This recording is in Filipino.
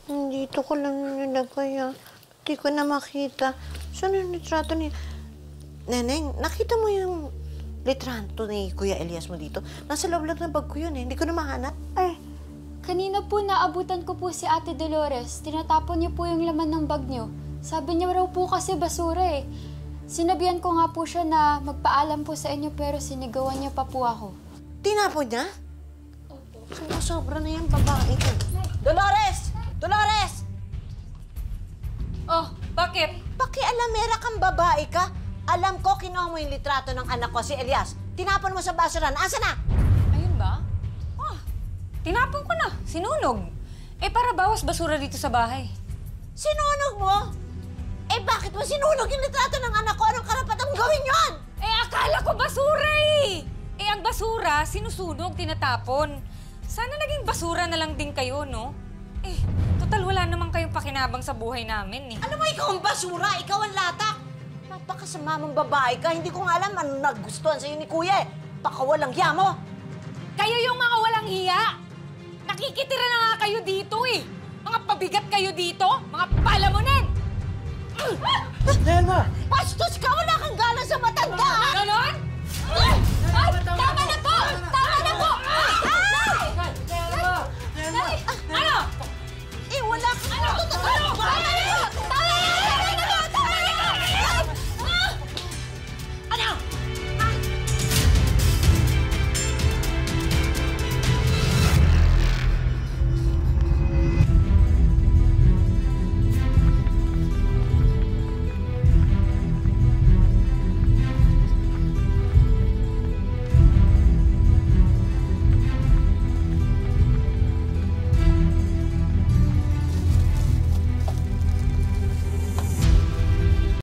Dito ko lang nilagay, ah. Hindi ko na makita. Saan yung litrato ni... Neneng, nakita mo yung litrato ni Kuya Elias mo dito? Nasa loob lang ng bag ko yun, eh. Hindi ko na mahanap. Ay, kanina po naabutan ko po si Ate Dolores. Tinatapon niyo po yung laman ng bag niyo. Sabi niya raw po kasi basura eh. Sinabihan ko nga po siya na magpaalam po sa inyo pero sinigawan niya pa po ako. Tinapon niya? Opo. Sobra na yung babae ko. Dolores! Dolores! Oh, bakit? Pakialamera kang babae ka. Alam ko, kinuha mo yung litrato ng anak ko, si Elias. Tinapon mo sa basurahan. Asa na? Ayun ba? Oh, tinapon ko na. Sinunog. Eh, para bawas basura dito sa bahay. Sinunog mo? Eh, bakit mo sinunog yung litrato ng anak ko? Anong karapatan mong gawin yon? Eh, akala ko basura eh! Eh, ang basura, sinusunog, tinatapon. Sana naging basura na lang din kayo, no? Eh, total wala naman kayong pakinabang sa buhay namin eh. Ano mo, ikaw ang basura? Ikaw ang latak? Napakasama mong babae ka. Hindi ko nga alam ano nagustuhan sa'yo ni Kuya eh. Pakawalang hiya mo. Kayo yung mga walang hiya! Nakikitira na nga kayo dito eh! Mga pabigat kayo dito! Mga palamunin! Nelma! Bastos ka! Wala kang gana sa matanda! Ganon?